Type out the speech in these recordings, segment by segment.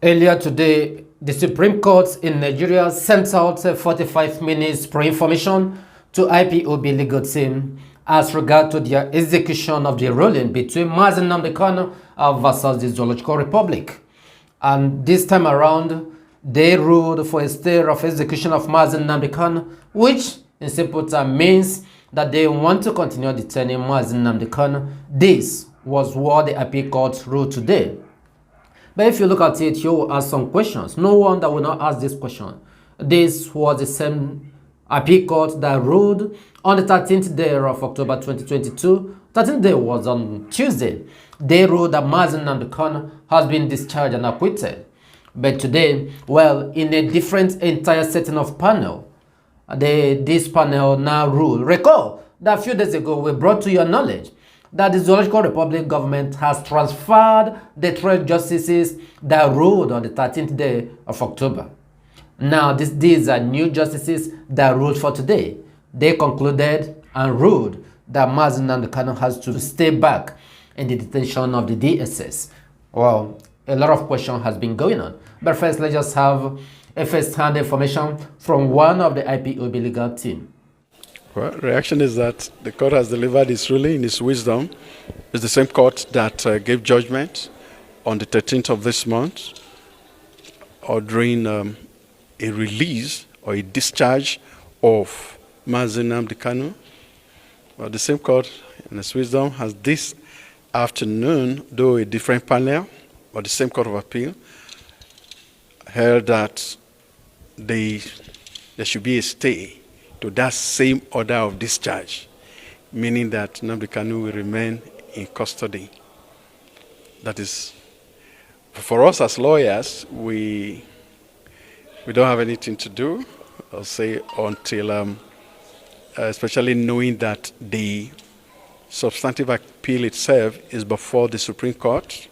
Earlier today, the Supreme Court in Nigeria sent out a 45 minutes pre-information to IPOB legal team as regard to their execution of the ruling between Mazi Nnamdi Kanu versus the Zoological Republic. And this time around, they ruled for a stay of execution of Mazi Nnamdi Kanu, which in simple terms means that they want to continue detaining Mazi Nnamdi Kanu. This was what the appeal court ruled today. But if you look at it, you will ask some questions. No one that will not ask this question. This was the same appeal court that ruled on the 13th day of October 2022. 13th day was on Tuesday. They ruled that Mazi Nnamdi Kanu has been discharged and acquitted. But today, well, in a different entire setting of panel, this panel now ruled. Recall that a few days ago we brought to your knowledge that the Zoological Republic government has transferred the 12 justices that ruled on the 13th day of October. Now, these are new justices that ruled for today. They concluded and ruled that Mazi Nnamdi Kanu has to stay back in the detention of the DSS. Well, a lot of questions has been going on. But first, let's just have a first-hand information from one of the IPOB legal team. Well, reaction is that the court has delivered its ruling in its wisdom. It's the same court that gave judgment on the 13th of this month, ordering a release or a discharge of Mazi Nnamdi Kanu. Well, the same court in its wisdom has this afternoon, though a different panel, but the same court of appeal, held that there should be a stay to that same order of discharge, meaning that Nnamdi Kanu will remain in custody. That is, for us as lawyers, we don't have anything to do, I'll say, until, especially knowing that the substantive appeal itself is before the Supreme Court.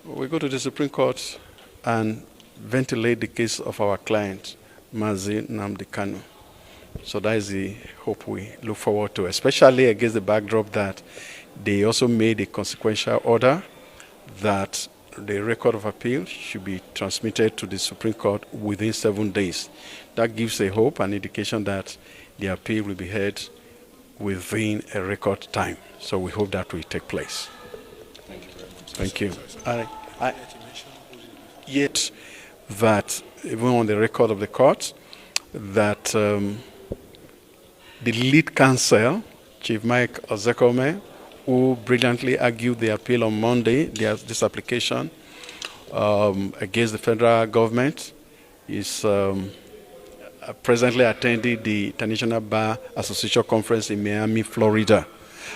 We go to the Supreme Court and ventilate the case of our client, Mazi Nnamdi Kanu. So that is the hope we look forward to, especially against the backdrop that they also made a consequential order that the record of appeal should be transmitted to the Supreme Court within 7 days. That gives a hope, an indication that the appeal will be heard within a record time. So we hope that will take place. Thank you very much. Thank you. Yet that, even on the record of the court, that the lead counsel, Chief Mike Ozekome, who brilliantly argued the appeal on Monday, this application against the federal government, is presently attending the International Bar Association Conference in Miami, Florida.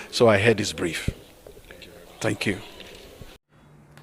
So I heard his brief. Thank you.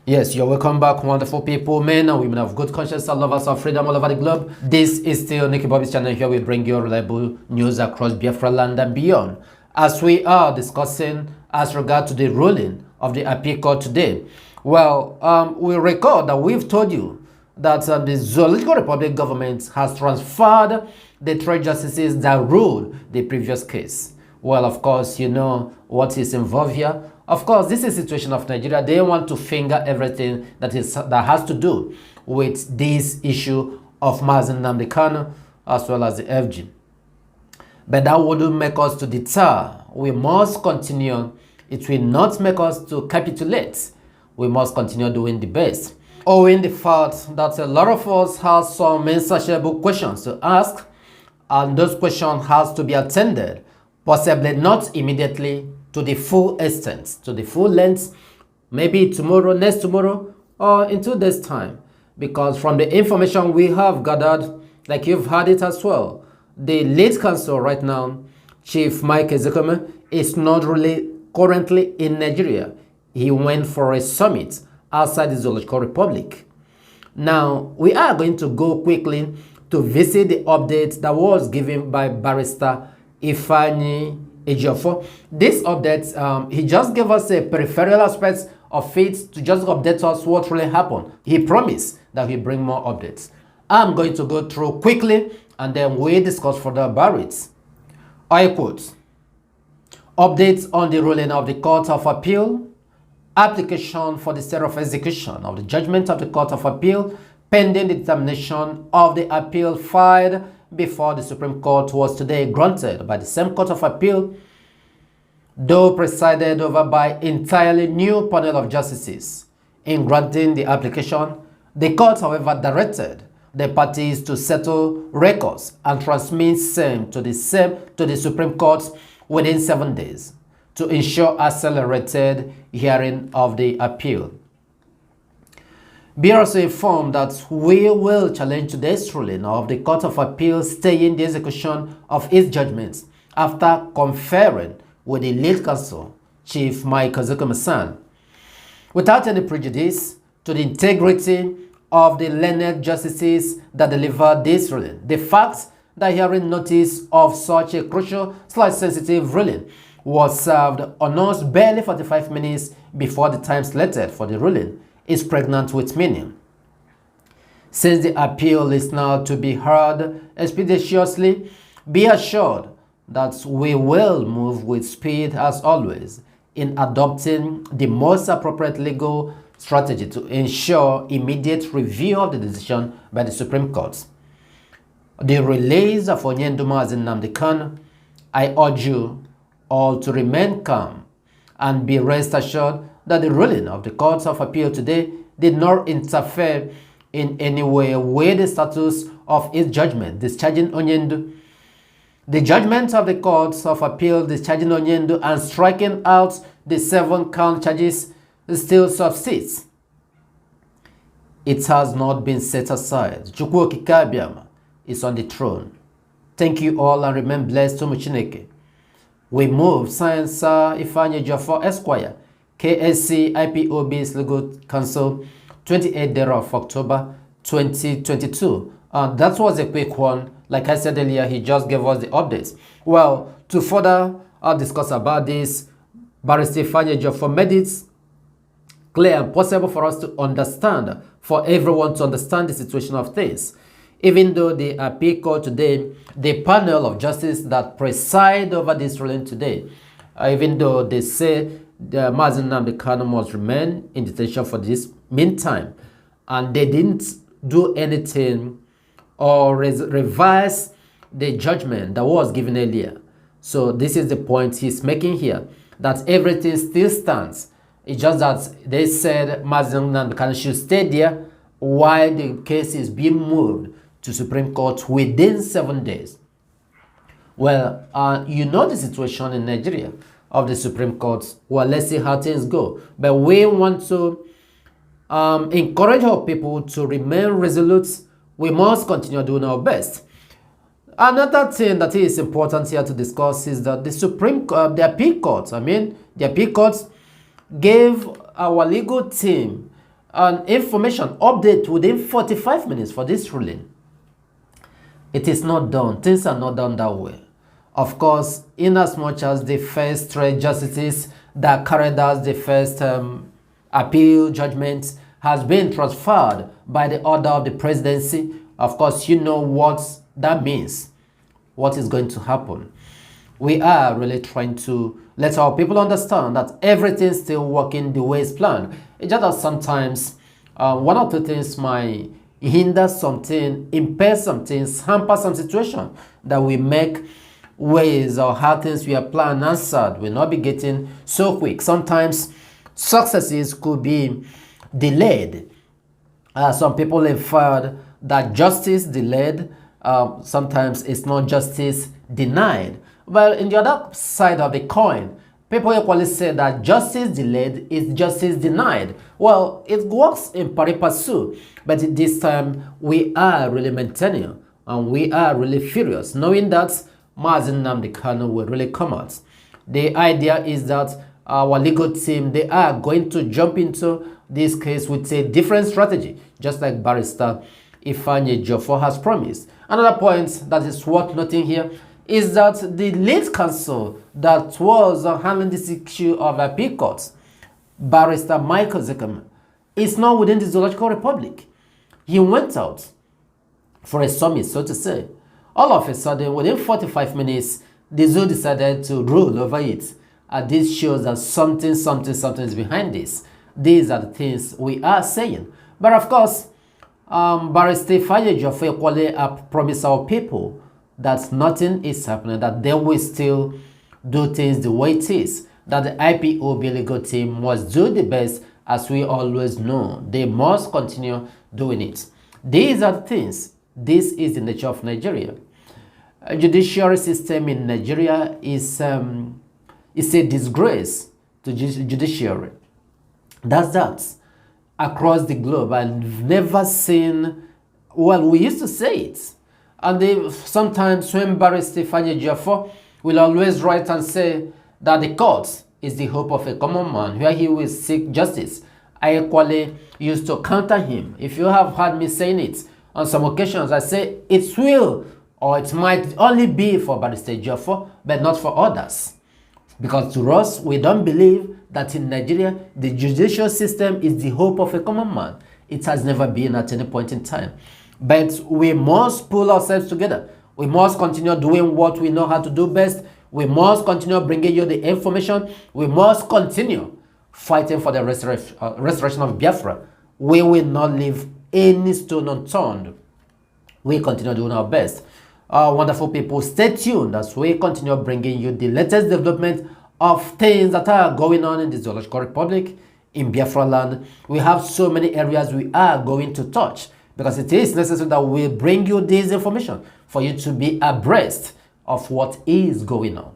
Yes, you're welcome back, wonderful people, men and women of good conscience and lovers of freedom all over the globe. This is still Nicky Bobby's channel. Here we bring you reliable news across Biafra land and beyond. As we are discussing as regard to the ruling of the appeal court today, well, we recall that we've told you that the Zoological Republic government has transferred the 3 justices that ruled the previous case. Well, of course, you know what is involved here. Of course, this is the situation of Nigeria. They want to finger everything that has to do with this issue of Mazi Nnamdi Kanu as well as the FG. But that wouldn't make us to deter. We must continue. It will not make us to capitulate. We must continue doing the best. Owing the fact that a lot of us have some insatiable questions to ask, and those questions has to be attended, possibly not immediately, to the full extent, to the full length, maybe tomorrow, next tomorrow, or in 2 days' time. Because from the information we have gathered, like you've had it as well, the lead counsel right now, Chief Mike Ozekome, is not really currently in Nigeria. He went for a summit outside the Zoological Republic. Now, we are going to go quickly to visit the update that was given by Barrister Ifeanyi Ejiofor. This update, he just gave us a peripheral aspect of it to just update us what really happened. He promised that he'll bring more updates. I'm going to go through quickly and then we discuss further about it. I quote, updates on the ruling of the Court of Appeal application for the stay of execution of the judgment of the Court of Appeal pending the determination of the appeal filed before the Supreme Court was today granted by the same Court of Appeal, though presided over by entirely new panel of justices. In granting the application, the court, however, directed the parties to settle records and transmit same to the Supreme Court within 7 days to ensure accelerated hearing of the appeal. Be also informed that we will challenge today's ruling of the Court of Appeal staying the execution of its judgments after conferring with the lead counsel, Chief Mike Ozukomasan, without any prejudice to the integrity of the learned justices that delivered this ruling. The fact that hearing notice of such a crucial, sensitive ruling was served on us barely 45 minutes before the time slated for the ruling is pregnant with meaning. Since the appeal is now to be heard expeditiously, be assured that we will move with speed as always in adopting the most appropriate legal strategy to ensure immediate review of the decision by the Supreme Court. The release of Onyenduma as Nnamdi Kanu, I urge you all to remain calm and be rest assured that the ruling of the Court of Appeal today did not interfere in any way with the status of its judgment discharging Onyendu. The judgment of the Court of Appeal discharging Onyendu and striking out the 7 count charges still subsists. It has not been set aside. Chukwu Okike Abiama is on the throne. Thank you all and remain blessed to Chineke. We move Science Ifeanyi Ejiofor Esquire, KSC IPOB's Legal Counsel, 28th day of October 2022. That was a quick one. Like I said earlier, he just gave us the updates. Well, to further discuss about this, Barrister Ifeanyi Ejiofor made it clear and possible for us to understand, for everyone to understand the situation of things. Even though the appeal court today, the panel of justice that preside over this ruling today, even though they say the Mazi Nnamdi Kanu must remain in detention for this meantime, and they didn't do anything or revise the judgment that was given earlier. So this is the point he's making here, that everything still stands. It's just that they said Mazi Nnamdi Kanu should stay there while the case is being moved to Supreme Court within 7 days. Well, you know the situation in Nigeria of the Supreme Court. Well, let's see how things go. But we want to encourage our people to remain resolute. We must continue doing our best. Another thing that is important here to discuss is that the appeal court, the appeal court gave our legal team an information update within 45 minutes for this ruling. It is not done. Things are not done that way. Of course, in as much as the first 3 justices that carried out the first appeal judgment has been transferred by the order of the presidency, of course, you know what that means, what is going to happen. We are really trying to let our people understand that everything's still working the way it's planned. It's just that sometimes one or two things might hinder something, impair some things, hamper some situation that we make ways or how things we are planned answered will not be getting so quick. Sometimes successes could be delayed. Some people inferred that justice delayed, sometimes it's not justice denied. Well, in the other side of the coin, people equally say that justice delayed is justice denied. Well, it works in pari passu, but this time we are really maintaining and we are really furious, knowing that Mazi Nnamdi Kanu will really come out. The idea is that our legal team, they are going to jump into this case with a different strategy, just like Barrister Ifeanyi Ejiofor has promised. Another point that is worth noting here is that the lead counsel that was handling this issue of appeal courts, Barrister Michael Zekama, is now within the Zoological Republic. He went out for a summit, so to say. All of a sudden, within 45 minutes, the zoo decided to rule over it. And this shows that something is behind this. These are the things we are saying. But of course, Barrister Fayejo equally promised our people that nothing is happening, that they will still do things the way it is, that the IPOB legal team must do the best, as we always know. They must continue doing it. These are the things. This is the nature of Nigeria. A judiciary system in Nigeria is a disgrace to judiciary. That's that. Across the globe, I've never seen, well, we used to say it. And sometimes when Barrister Fayejo will always write and say that the court is the hope of a common man, where he will seek justice. I equally used to counter him. If you have heard me saying it on some occasions, I say it will, or it might only be for Barrister Jofo, but not for others. Because to us, we don't believe that in Nigeria, the judicial system is the hope of a common man. It has never been at any point in time. But we must pull ourselves together. We must continue doing what we know how to do best. We must continue bringing you the information. We must continue fighting for the restoration of Biafra. We will not leave any stone unturned. We continue doing our best. Wonderful people, stay tuned as we continue bringing you the latest development of things that are going on in the Zoological Republic, in Biafra land. We have so many areas we are going to touch, because it is necessary that we bring you this information for you to be abreast of what is going on.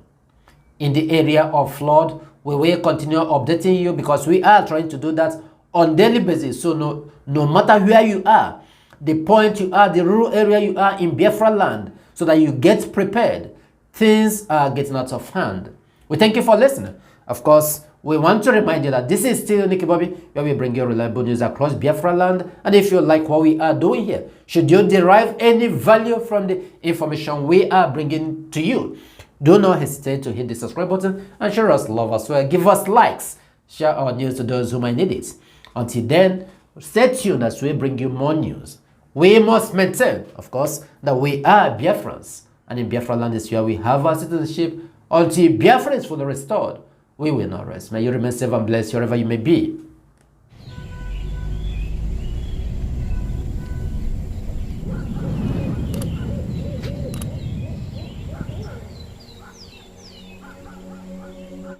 In the area of flood, we will continue updating you, because we are trying to do that on daily basis. So no matter where you are, the point you are, the rural area you are in Biafra land, so that you get prepared. Things are getting out of hand. We thank you for listening. Of course, we want to remind you that this is still Nicky Bobby, where we bring you reliable news across Biafra land. And if you like what we are doing here, should you derive any value from the information we are bringing to you, do not hesitate to hit the subscribe button and show us love as well. Give us likes. Share our news to those who might need it. Until then, stay tuned as we bring you more news. We must maintain, of course, that we are Biafrans. And in Biafra land is where we have our citizenship. Until Biafra is fully restored, we will not rest. May you remain safe and blessed wherever you may be.